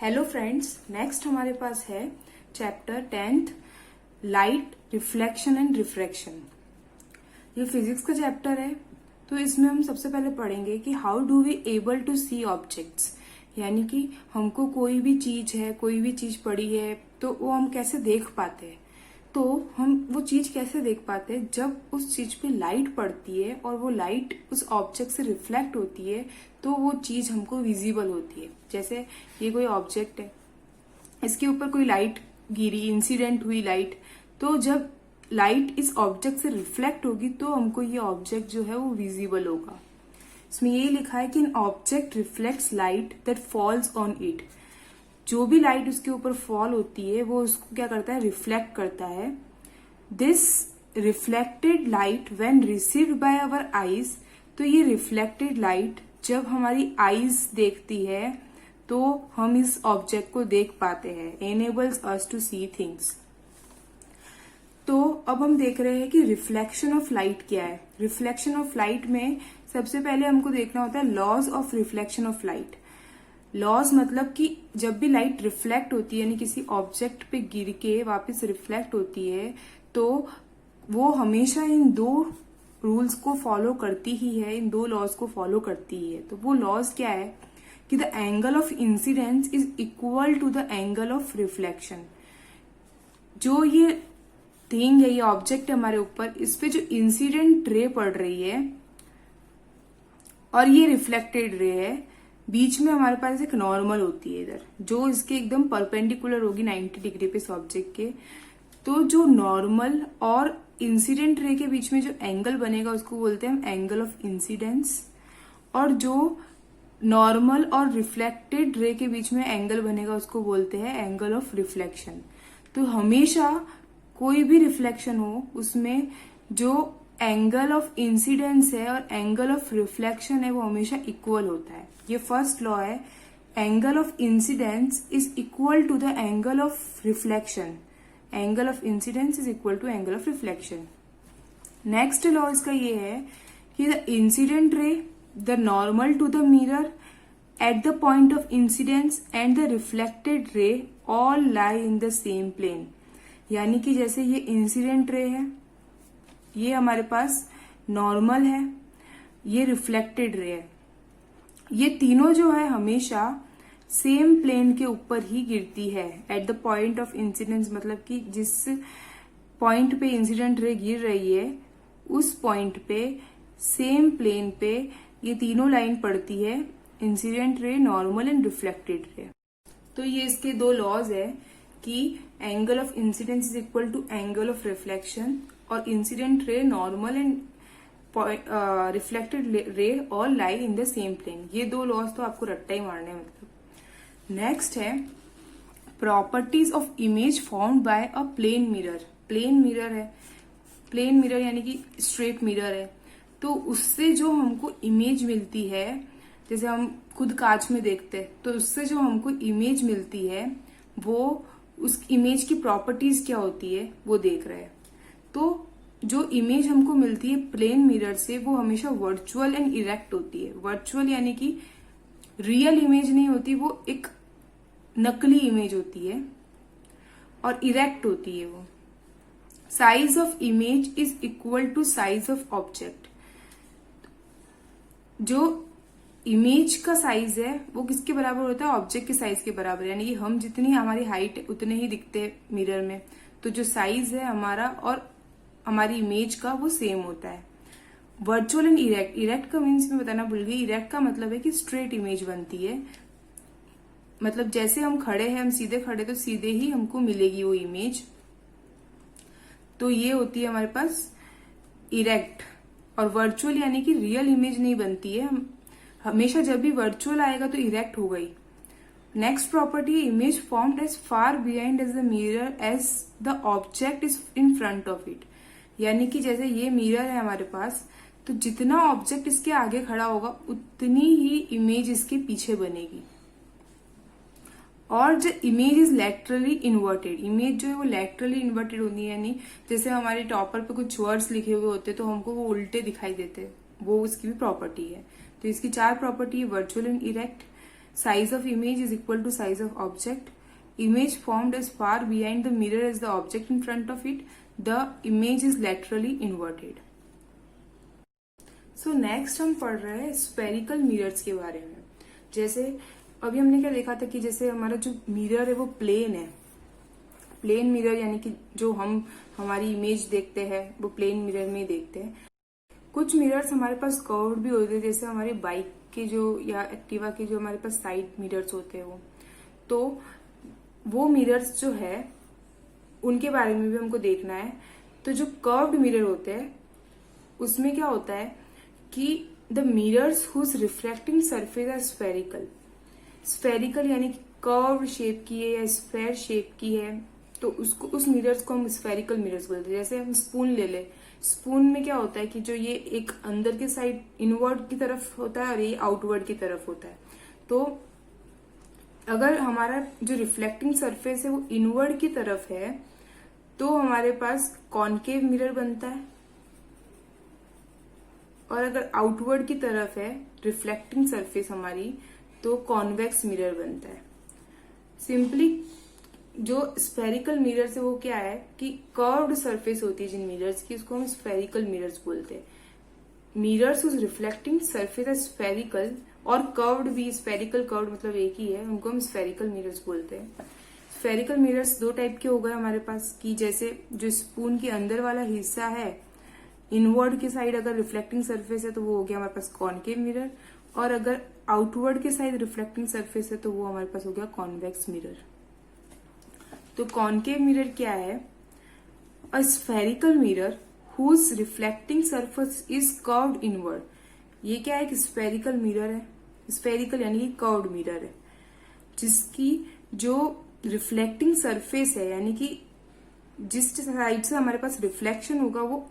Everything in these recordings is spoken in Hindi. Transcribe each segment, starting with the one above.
हेलो फ्रेंड्स, नेक्स्ट हमारे पास है chapter 10th light reflection and refraction. ये फिजिक्स का चैप्टर है। तो इसमें हम सबसे पहले पढ़ेंगे कि how do we able to see objects, यानी कि हमको कोई भी चीज पड़ी है तो वो हम कैसे देख पाते हैं। तो हम वो चीज कैसे देख पाते हैं जब उस चीज पे लाइट पड़ती है और वो लाइट उस ऑब्जेक्ट से रिफ्लेक्ट होती है तो वो चीज हमको विजिबल होती है। जैसे ये कोई ऑब्जेक्ट है, इसके ऊपर कोई लाइट गिरी, इंसिडेंट हुई लाइट, तो जब लाइट इस ऑब्जेक्ट से रिफ्लेक्ट होगी तो हमको ये ऑब्जेक्ट जो है वो विजिबल होगा। इसमें ये लिखा है कि an object reflects light that falls on it. जो भी लाइट उसके ऊपर फॉल होती है वो उसको क्या करता है, रिफ्लेक्ट करता है। This reflected light when received by our eyes, तो ये रिफ्लेक्टेड लाइट जब हमारी आईज देखती है तो हम इस ऑब्जेक्ट को देख पाते हैं। Enables us to see things. तो अब हम देख रहे हैं कि रिफ्लेक्शन ऑफ लाइट क्या है। रिफ्लेक्शन ऑफ लाइट में सबसे पहले हमको देखना होता है laws of reflection of light. Laws मतलब कि जब भी लाइट रिफ्लेक्ट होती है, यानी किसी ऑब्जेक्ट पे गिर के वापस रिफ्लेक्ट होती है, तो वो हमेशा इन दो रूल्स को फॉलो करती ही है, इन दो लॉज को फॉलो करती ही है। तो वो लॉज क्या है कि the angle of incidence is equal to the angle of reflection. जो ये थिंग है, ये ऑब्जेक्ट है हमारे ऊपर, इस पे जो इंसिडेंट रे पड़ रही है और ये रिफ्लेक्टेड रे है, बीच में हमारे पास एक नॉर्मल होती है इधर, जो इसके एकदम परपेंडिकुलर होगी 90 डिग्री पे इस ऑब्जेक्ट के। तो जो नॉर्मल और इंसिडेंट रे के बीच में जो एंगल बनेगा उसको बोलते हैं हम एंगल ऑफ इंसिडेंस, और जो नॉर्मल और रिफ्लेक्टेड रे के बीच में एंगल बनेगा उसको बोलते हैं एंगल ऑफ रिफ्लेक्शन। तो हमेशा कोई भी रिफ्लेक्शन हो उसमें जो एंगल ऑफ इंसिडेंस है और एंगल ऑफ रिफ्लेक्शन है वो हमेशा इक्वल होता है। ये फर्स्ट लॉ है, angle of incidence is equal to the angle of reflection. Angle of incidence is equal to angle of reflection. Next law इसका ये है कि the incident ray, the normal to the mirror at the point of incidence and the reflected ray all lie in the same plane. यानी कि जैसे ये इंसिडेंट रे है, ये हमारे पास नॉर्मल है, ये रिफ्लेक्टेड रे है, ये तीनों जो है हमेशा सेम प्लेन के ऊपर ही गिरती है। Eight the point of incidence मतलब कि जिस पॉइंट पे इंसिडेंट रे गिर रही है उस पॉइंट पे सेम प्लेन पे ये तीनों लाइन पड़ती है, incident ray, normal and reflected रे। तो ये इसके दो लॉज है कि angle of incidence is equal to angle of reflection और incident ray, normal and reflected ray all lie in the same plane. ये दो लॉज तो आपको रट्टा ही मारना है मतलब। नेक्स्ट है properties of image formed by a plane mirror. Plane mirror है, प्लेन मिरर यानी कि स्ट्रेट मिरर है, तो उससे जो हमको इमेज मिलती है, जैसे हम खुद कांच में देखते हैं तो उससे जो हमको इमेज मिलती है वो उस इमेज की प्रॉपर्टीज क्या होती है वो देख रहे हैं। तो जो इमेज हमको मिलती है प्लेन मिरर से वो हमेशा वर्चुअल एंड इरेक्ट होती है। वर्चुअल यानी कि रियल इमेज नहीं होती, वो एक नकली इमेज होती है, और इरेक्ट होती है वो। Size of image is equal to size of object. जो इमेज का साइज है वो किसके बराबर होता है, ऑब्जेक्ट के साइज के बराबर। यानी कि हम जितनी हमारी हाइट है उतने ही दिखते हैं मिरर में, तो जो साइज है हमारा और हमारी इमेज का वो सेम होता है। वर्चुअल एंड इरेक्ट, इरेक्ट का मीन्स मैं बताना भूल गई। इरेक्ट का मतलब है कि स्ट्रेट इमेज बनती है, मतलब जैसे हम खड़े हैं, हम सीधे खड़े तो सीधे ही हमको मिलेगी वो इमेज। तो ये होती है हमारे पास इरेक्ट। और वर्चुअल यानी कि रियल इमेज नहीं बनती है, हमेशा जब भी वर्चुअल आएगा तो इरेक्ट हो गई। नेक्स्ट प्रॉपर्टी है image formed as far behind as the mirror as the object is in front of it. यानी कि जैसे ये मिरर है हमारे पास, तो जितना ऑब्जेक्ट इसके आगे खड़ा होगा उतनी ही इमेज इसके पीछे बनेगी। और जो image is laterally inverted, image जो है वो लेटरली इन्वर्टेड होनी है, यानी जैसे हमारे टॉपर पे कुछ वर्ड्स लिखे हुए होते तो हमको वो उल्टे दिखाई देते, वो उसकी भी प्रॉपर्टी है। तो इसकी चार प्रॉपर्टी है, virtual and erect, size of image is equal to size of object. Image formed as far behind the mirror as the object in front of it. The image is laterally inverted. So next हम पढ़ रहे हैं spherical mirrors के बारे में. जैसे अभी हमने क्या देखा था कि जैसे हमारा जो मिरर है वो प्लेन है. प्लेन मिरर यानी कि जो हम हमारी इमेज देखते हैं वो प्लेन मिरर में ही देखते हैं. कुछ मिरर्स हमारे पास कर्व्ड भी होते हैं, जैसे हमारी बाइक के जो या एक्टिवा के जो हमारे पास साइड मिरर्स होते हैं वो मिरर्स जो है उनके बारे में भी हमको देखना है. तो जो कर्व्ड मिरर होते हैं उसमें क्या होता है कि the mirrors whose reflecting surface are spherical. Spherical यानी कि कर्व शेप की है या स्फेयर शेप की है, तो उसको उस मिरर्स को हम स्फेरिकल मिरर्स बोलते हैं. जैसे हम स्पून ले ले, स्पून में क्या होता है कि जो ये एक अंदर की साइड इनवर्ड की तरफ होता है और ये आउटवर्ड की तरफ होता है. तो अगर हमारा जो रिफ्लेक्टिंग सरफेस है वो इनवर्ड की तरफ है तो हमारे पास कॉनकेव मिरर बनता है, और अगर आउटवर्ड की तरफ है रिफ्लेक्टिंग सरफेस हमारी तो कॉन्वेक्स मिरर बनता है. सिंपली जो स्फेरिकल मिरर्स है वो क्या है कि कर्व्ड सरफेस होती है जिन मिरर्स की, उसको हम स्फेरिकल मिरर्स बोलते हैं. मिरर्स उस रिफ्लेक्टिंग सरफेस है स्फेरिकल, और कर्व्ड भी, स्फेरिकल कर्व्ड मतलब एक ही है, उनको हम स्फेरिकल मिरर्स बोलते हैं. स्फेरिकल मिरर्स दो टाइप के हो गए हमारे पास कि जैसे जो स्पून के अंदर वाला हिस्सा है इनवर्ड की साइड अगर रिफ्लेक्टिंग सरफेस है तो वो हो गया हमारे पास कॉनकेव मिरर, और अगर आउटवर्ड के साइड रिफ्लेक्टिंग सरफेस है तो वो हमारे पास हो गया कॉन्वेक्स मिरर. तो कॉनकेव मिरर क्या है? A spherical mirror whose reflecting surface is curved inward. ये क्या है? एक स्फेरिकल मिरर है. स्फेरिकल यानी कि कर्व्ड मिरर है जिसकी जो रिफ्लेक्टिंग सरफेस है यानी कि जिस साइड से हमारे पास रिफ्लेक्शन होगा वो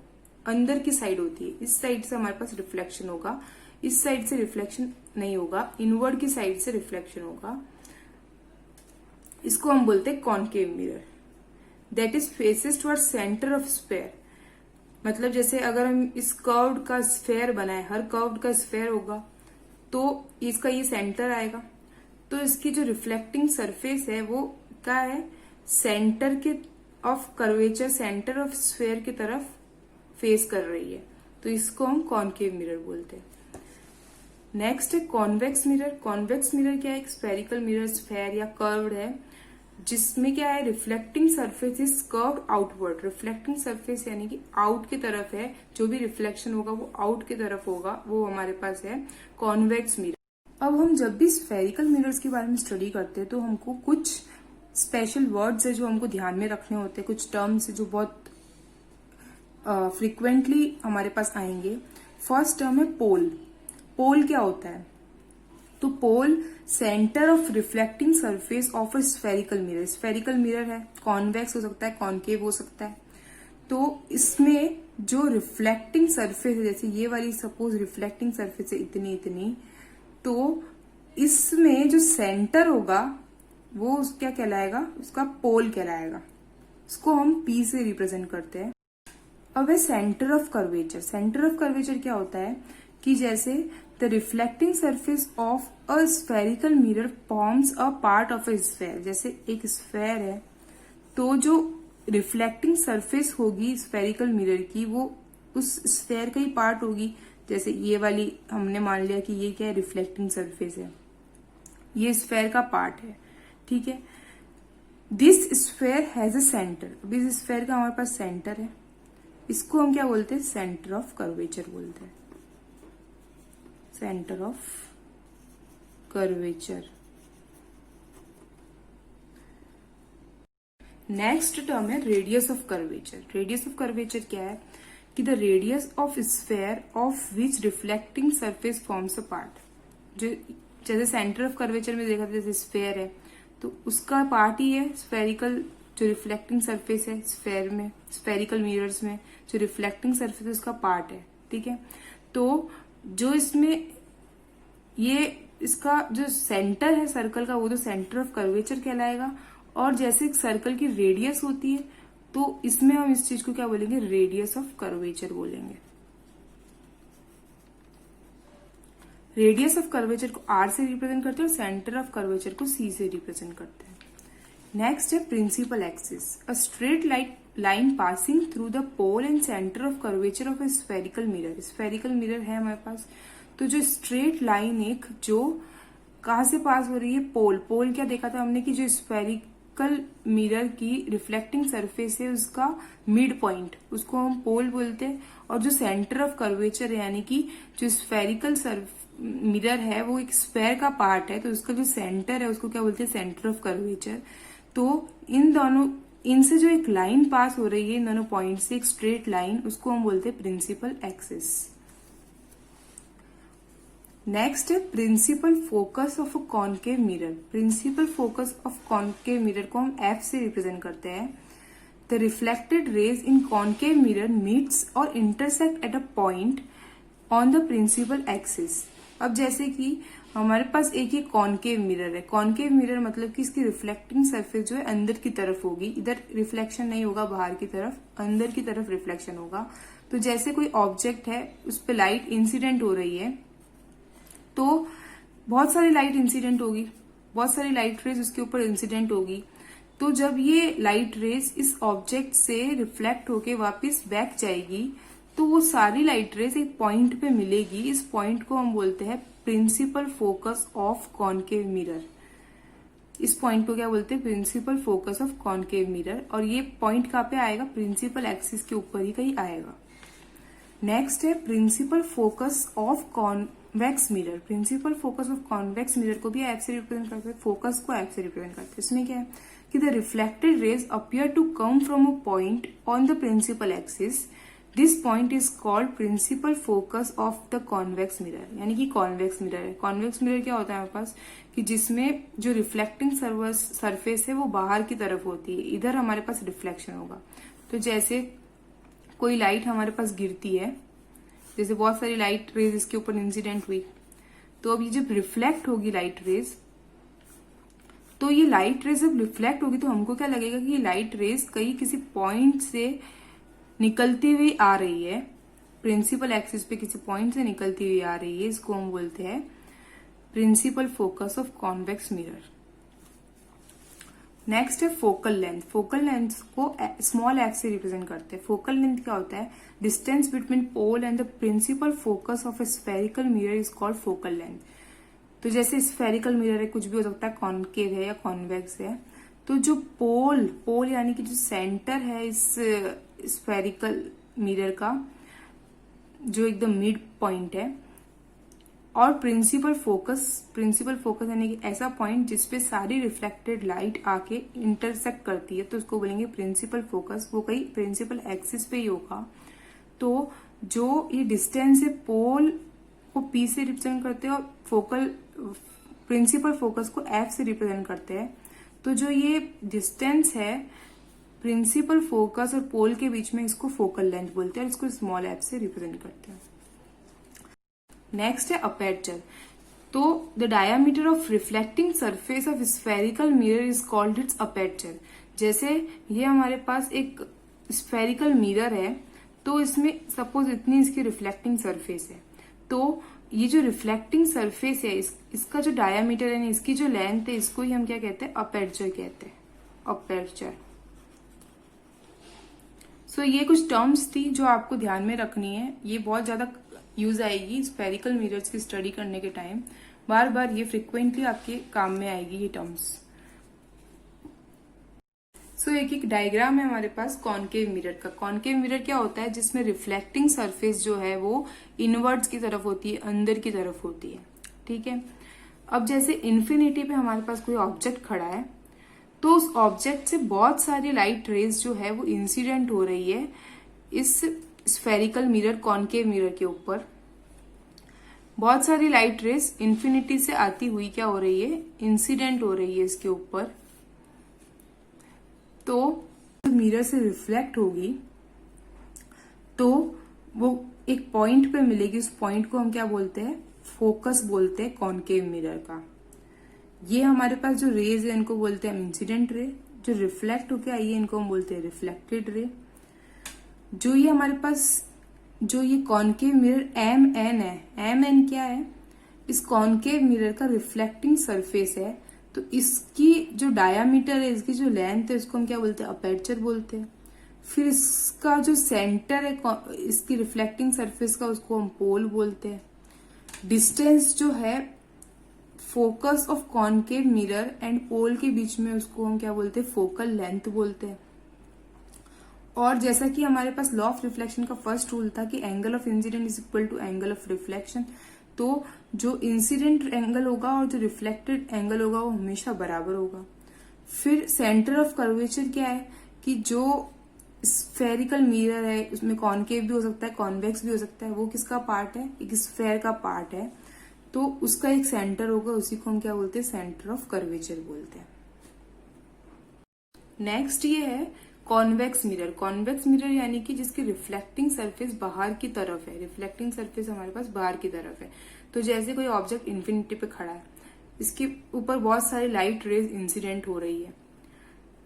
अंदर की साइड होती है. इस साइड से हमारे पास रिफ्लेक्शन होगा, इस साइड से रिफ्लेक्शन नहीं होगा, इनवर्ड की साइड से रिफ्लेक्शन होगा. इसको हम बोलते हैं concave mirror. That is faces towards centre of sphere. मतलब जैसे अगर हम इस कर्व्ड का स्फेयर बनाए, हर कर्व्ड का स्फेयर होगा तो इसका ये सेंटर आएगा, तो इसकी जो रिफ्लेक्टिंग सरफेस है वो क्या है? सेंटर के of curvature, centre of sphere की तरफ फेस कर रही है, तो इसको हम कॉनकेव मिरर बोलते हैं. नेक्स्ट है कॉन्वेक्स मिरर. कॉन्वेक्स मिरर क्या है? एक स्फेरिकल मिरर स्फेयर या कर्व्ड है जिसमें क्या है? Reflecting surface is curved outward. Reflecting surface यानी कि आउट की तरफ है, जो भी रिफ्लेक्शन होगा वो आउट की तरफ होगा, वो हमारे पास है कॉन्वेक्स मिरर. अब हम जब भी स्फेरिकल मिरर्स के बारे में स्टडी करते हैं तो हमको कुछ स्पेशल वर्ड्स है जो हमको ध्यान में रखने होते हैं, कुछ टर्म्स है जो बहुत फ्रिक्वेंटली हमारे पास आएंगे. फर्स्ट टर्म है पोल. पोल क्या होता है? तो pole centre of reflecting surface of a spherical mirror. Spherical mirror है, कॉन्वेक्स हो सकता है, कॉनकेव हो सकता है. तो इसमें जो रिफ्लेक्टिंग सरफेस है, जैसे ये वाली सपोज रिफ्लेक्टिंग सरफेस है इतनी इतनी, तो इसमें जो सेंटर होगा वो क्या कहलाएगा? उसका पोल कहलाएगा. उसको हम पी से रिप्रेजेंट करते हैं. अब है centre of curvature. Centre of curvature क्या होता है कि जैसे the reflecting surface of a spherical mirror forms a part of a sphere. जैसे एक स्फेयर है तो जो रिफ्लेक्टिंग सरफेस होगी स्फेरिकल मिरर की वो उस स्फेयर का ही पार्ट होगी. जैसे ये वाली हमने मान लिया कि ये क्या है? रिफ्लेक्टिंग सरफेस है, ये स्फेयर का पार्ट है, ठीक है. This sphere has a centre. अब इस स्फेयर का हमारे पास सेंटर है, इसको हम क्या बोलते हैं? सेंटर ऑफ कर्वेचर बोलते हैं. Centre of curvature. Next term है radius of curvature. Radius of curvature क्या है कि the radius of sphere of which reflecting surface forms a part. जो जैसे सेंटर ऑफ कर्वेचर में देखा था, जैसे स्फेयर है तो उसका पार्ट ही है स्फेरिकल जो रिफ्लेक्टिंग सरफेस है स्फेयर में, स्फेरिकल मिरर्स में जो रिफ्लेक्टिंग सरफेस है उसका पार्ट है, ठीक है. तो जो इसमें ये इसका जो सेंटर है सर्कल का वो तो सेंटर ऑफ कर्वेचर कहलाएगा. और जैसे एक सर्कल की रेडियस होती है तो इसमें हम इस चीज को क्या बोलेंगे? रेडियस ऑफ कर्वेचर बोलेंगे. रेडियस ऑफ कर्वेचर को आर से रिप्रेजेंट करते हैं और सेंटर ऑफ कर्वेचर को सी से रिप्रेजेंट करते हैं। नेक्स्ट है principal axis, a straight line passing through the pole and centre of curvature of a spherical mirror. Spherical mirror है हमारे पास, तो जो स्ट्रेट लाइन एक जो कहाँ से पास हो रही है, पोल क्या देखा था हमने कि जो स्फेरिकल मिरर की रिफ्लेक्टिंग सरफेस है उसका मिड पॉइंट, उसको हम पोल बोलते हैं। और जो सेंटर ऑफ कर्वेचर है यानी कि जो स्फेरिकल मिरर है वो एक स्फेयर का पार्ट है, तो उसका जो सेंटर है उसको क्या बोलते हैं, सेंटर ऑफ कर्वेचर। तो इनसे जो एक लाइन पास हो रही है इन दोनों पॉइंट से, एक स्ट्रेट लाइन, उसको हम बोलते हैं प्रिंसिपल एक्सिस। नेक्स्ट है principal focus of a concave mirror. Principal focus of concave mirror को हम एफ से रिप्रेजेंट करते हैं। The reflected rays in concave mirror meets और intersect at a point on the principal axis. अब जैसे कि हमारे पास एक ही कॉनकेव मिरर है, कॉनकेव मिरर मतलब कि इसकी रिफ्लेक्टिंग सरफेस जो है अंदर की तरफ होगी, इधर रिफ्लेक्शन नहीं होगा बाहर की तरफ, अंदर की तरफ रिफ्लेक्शन होगा। तो जैसे कोई ऑब्जेक्ट है उस पर लाइट इंसिडेंट हो रही है, तो बहुत सारी लाइट इंसिडेंट होगी, बहुत सारी लाइट रेज उसके ऊपर इंसिडेंट होगी। तो जब ये लाइट रेज इस ऑब्जेक्ट से रिफ्लेक्ट होके वापस बैक जाएगी, तो वो सारी लाइट रेज एक पॉइंट पे मिलेगी। इस पॉइंट को हम बोलते हैं principal focus of concave mirror. इस पॉइंट को क्या बोलते हैं, principal focus of concave mirror. और ये पॉइंट कहाँ पे आएगा, प्रिंसिपल एक्सिस के ऊपर ही कहीं आएगा। नेक्स्ट है principal focus of convex mirror. Principal focus of convex mirror को भी एफ से रिप्रेजेंट करते हैं, फोकस को एफ से रिप्रेजेंट करते हैं। इसमें क्या है कि the reflected rays appear to come from a point on the principal axis, this point is called principal focus of the convex mirror. यानी कि कॉन्वेक्स मिरर है। कॉन्वेक्स मिरर क्या होता है हमारे पास कि जिसमें जो रिफ्लेक्टिंग सरफेस है वो बाहर की तरफ होती है, इधर हमारे पास रिफ्लेक्शन होगा। तो जैसे कोई लाइट हमारे पास गिरती है, जैसे बहुत सारी लाइट रेज इसके ऊपर इंसिडेंट हुई, तो अब ये जब रिफ्लेक्ट होगी लाइट रेज, तो ये लाइट रेज जब रिफ्लेक्ट होगी तो हमको क्या लगेगा कि ये लाइट रेज कहीं किसी पॉइंट से निकलती हुई आ रही है, प्रिंसिपल एक्सिस पे किसी पॉइंट से निकलती हुई आ रही है। इसको हम बोलते हैं principal focus of convex mirror. Next है फोकल लेंथ। फोकल लेंथ को स्मॉल एफ से रिप्रेजेंट करते हैं। फोकल लेंथ क्या होता है, distance between pole and the principal focus of a spherical mirror is called focal length. तो जैसे स्फेरिकल मिरर है, कुछ भी हो सकता है, कॉनकेव है या कॉन्वेक्स है, तो जो पोल यानी कि जो सेंटर है इस स्फेरिकल मिरर का, जो एकदम मिड पॉइंट है, और प्रिंसिपल फोकस यानी कि ऐसा पॉइंट जिसपे सारी रिफ्लेक्टेड लाइट आके इंटरसेक्ट करती है, तो उसको बोलेंगे प्रिंसिपल फोकस। वो कहीं प्रिंसिपल एक्सिस पे ही होगा। तो जो ये डिस्टेंस है, पोल को पी से रिप्रेजेंट करते हैं और प्रिंसिपल फोकस को एफ से रिप्रेजेंट करते हैं। तो जो ये डिस्टेंस है प्रिंसिपल फोकस और पोल के बीच में, इसको फोकल लेंथ बोलते हैं और इसको स्मॉल एफ से रिप्रेजेंट करते हैं। नेक्स्ट है अपर्चर। तो the diameter of reflecting surface of spherical mirror is called its aperture. जैसे ये हमारे पास एक स्फेरिकल मिरर है, तो इसमें सपोज इतनी इसकी रिफ्लेक्टिंग सरफेस है, तो ये जो रिफ्लेक्टिंग सरफेस है इसका जो डायामीटर है, इसकी जो लेंथ है, इसको ही हम क्या कहते हैं, अपर्चर कहते हैं, अपर्चर। सो ये कुछ टर्म्स थी जो आपको ध्यान में रखनी है। ये बहुत ज्यादा यूज आएगी स्फेरिकल मिरर्स की स्टडी करने के टाइम, बार बार ये फ्रिक्वेंटली आपके काम में आएगी ये टर्म्स। सो एक डायग्राम है हमारे पास कॉनकेव मिरर का। कॉनकेव मिरर क्या होता है, जिसमें रिफ्लेक्टिंग सरफेस जो है वो इनवर्ड्स की तरफ होती है, अंदर की तरफ होती है। ठीक है। अब जैसे इन्फिनिटी पे हमारे पास कोई ऑब्जेक्ट खड़ा है, तो उस ऑब्जेक्ट से बहुत सारी लाइट रेज जो है वो इंसिडेंट हो रही है इस स्फेरिकल मिरर, कॉनकेव मिरर के ऊपर। बहुत सारी लाइट रेज इन्फिनिटी से आती हुई क्या हो रही है, इंसिडेंट हो रही है इसके ऊपर। तो मिरर से रिफ्लेक्ट होगी तो वो एक पॉइंट पे मिलेगी। उस पॉइंट को हम क्या बोलते हैं, फोकस बोलते हैं कॉनकेव मिरर का। ये हमारे पास जो रेज है इनको बोलते हैं हम इंसिडेंट रे। जो रिफ्लेक्ट होके आई है इनको हम बोलते हैं रिफ्लेक्टेड रे। जो ये हमारे पास जो ये कॉनकेव मिरर एम एन है, एम एन क्या है, इस कॉनकेव मिरर का रिफ्लेक्टिंग सरफेस है, तो इसकी जो डायामीटर है, इसकी जो लेंथ है, इसको हम क्या बोलते हैं, अपर्चर बोलते हैं। फिर इसका जो सेंटर है इसकी रिफ्लेक्टिंग सरफेस का, उसको हम पोल बोलते हैं। डिस्टेंस जो है focus of concave mirror and pole के बीच में, उसको हम क्या बोलते हैं, फोकल लेंथ बोलते हैं। और जैसा कि हमारे पास लॉ ऑफ रिफ्लेक्शन का फर्स्ट रूल था कि angle of incident is equal to angle of reflection, तो जो इंसिडेंट एंगल होगा और जो रिफ्लेक्टेड एंगल होगा वो हमेशा बराबर होगा। फिर सेंटर ऑफ कर्वेचर क्या है कि जो स्फेरिकल मिरर है उसमें कॉनकेव भी हो सकता है, कॉन्वेक्स भी हो सकता है, वो किसका पार्ट है, एक स्फेयर का पार्ट है, तो उसका एक सेंटर होगा, उसी को हम क्या बोलते हैं, सेंटर ऑफ कर्वेचर बोलते हैं। नेक्स्ट ये है कॉन्वेक्स मिरर। कॉन्वेक्स मिरर यानी कि जिसकी रिफ्लेक्टिंग सरफेस बाहर की तरफ है, रिफ्लेक्टिंग सरफेस हमारे पास बाहर की तरफ है। तो जैसे कोई ऑब्जेक्ट इन्फिनिटी पे खड़ा है, इसके ऊपर बहुत सारी लाइट रेज इंसिडेंट हो रही है,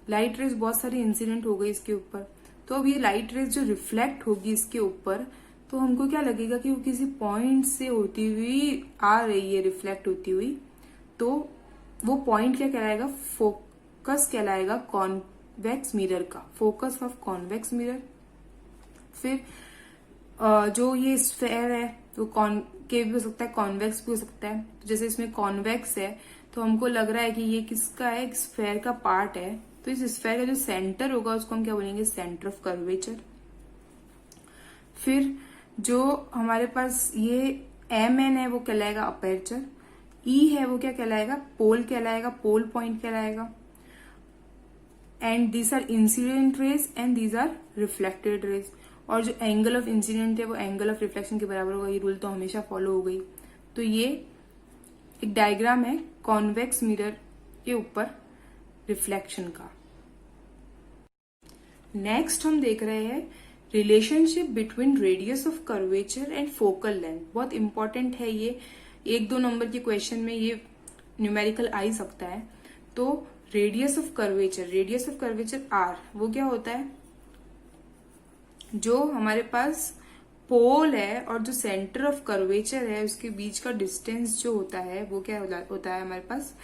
लाइट रेज बहुत सारी इंसिडेंट हो गई इसके ऊपर, तो अब ये लाइट रेज जो रिफ्लेक्ट होगी इसके ऊपर, तो हमको क्या लगेगा कि वो किसी पॉइंट से होती हुई आ रही है, रिफ्लेक्ट होती हुई, तो वो पॉइंट क्या कहलाएगा, फोकस कहलाएगा कॉन्वेक्स मिरर का, फोकस ऑफ कॉन्वेक्स मिरर। फिर जो ये स्फेयर है तो कॉनकेव भी हो सकता है, कॉन्वेक्स भी हो सकता है। तो जैसे इसमें कॉन्वेक्स है तो हमको लग रहा है कि ये किसका है, एक स्फेयर का पार्ट है, तो इस स्फेयर का जो सेंटर होगा उसको हम क्या बोलेंगे, सेंटर ऑफ कर्वेचर। फिर जो हमारे पास ये MN है वो कहलाएगा अपर्चर, E है वो क्या कहलाएगा, पोल कहलाएगा, पोल पॉइंट कहलाएगा। And these are incident rays and these are reflected rays. और जो एंगल ऑफ इंसिडेंट है वो एंगल ऑफ रिफ्लेक्शन के बराबर होगा, ये रूल तो हमेशा फॉलो हो गई। तो ये एक डायग्राम है कॉन्वेक्स मिरर के ऊपर रिफ्लेक्शन का। नेक्स्ट हम देख रहे हैं relationship between radius of curvature and focal length. बहुत इंपॉर्टेंट है ये, 1-2 नंबर के क्वेश्चन में ये न्यूमेरिकल आ ही सकता है। तो रेडियस ऑफ कर्वेचर R, वो क्या होता है, जो हमारे पास पोल है और जो सेंटर ऑफ कर्वेचर है उसके बीच का डिस्टेंस जो होता है वो क्या होता है हमारे पास,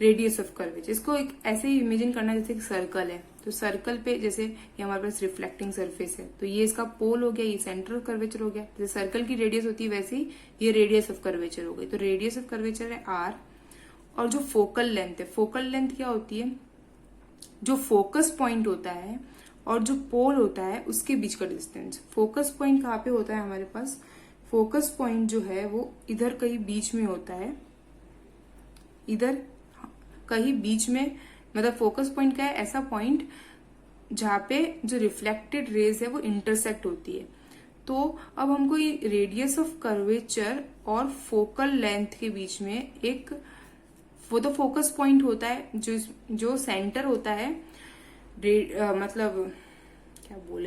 रेडियस ऑफ कर्वेचर। इसको एक ऐसे ही इमेजिन करना जैसे एक सर्कल है, तो सर्कल पे जैसे ये हमारे पास रिफ्लेक्टिंग सरफेस है, तो ये इसका पोल हो गया, ये सेंटर ऑफ कर्वेचर हो गया। जैसे सर्कल की रेडियस होती है वैसे ही ये रेडियस ऑफ कर्वेचर हो गई। तो रेडियस ऑफ कर्वेचर है R। और जो फोकल लेंथ है, फोकल लेंथ क्या होती है, जो फोकस पॉइंट होता है और जो पोल होता है उसके बीच का डिस्टेंस। फोकस पॉइंट कहाँ पे होता है हमारे पास, फोकस पॉइंट जो है वो इधर कहीं बीच में होता है, इधर कहीं बीच में, मतलब फोकस पॉइंट क्या है, ऐसा पॉइंट जहां पे जो रिफ्लेक्टेड रेज है वो इंटरसेक्ट होती है। तो अब हमको ये रेडियस ऑफ कर्वेचर और फोकल लेंथ के बीच में एक, वो तो फोकस पॉइंट होता है, जो सेंटर होता है, मतलब क्या बोले,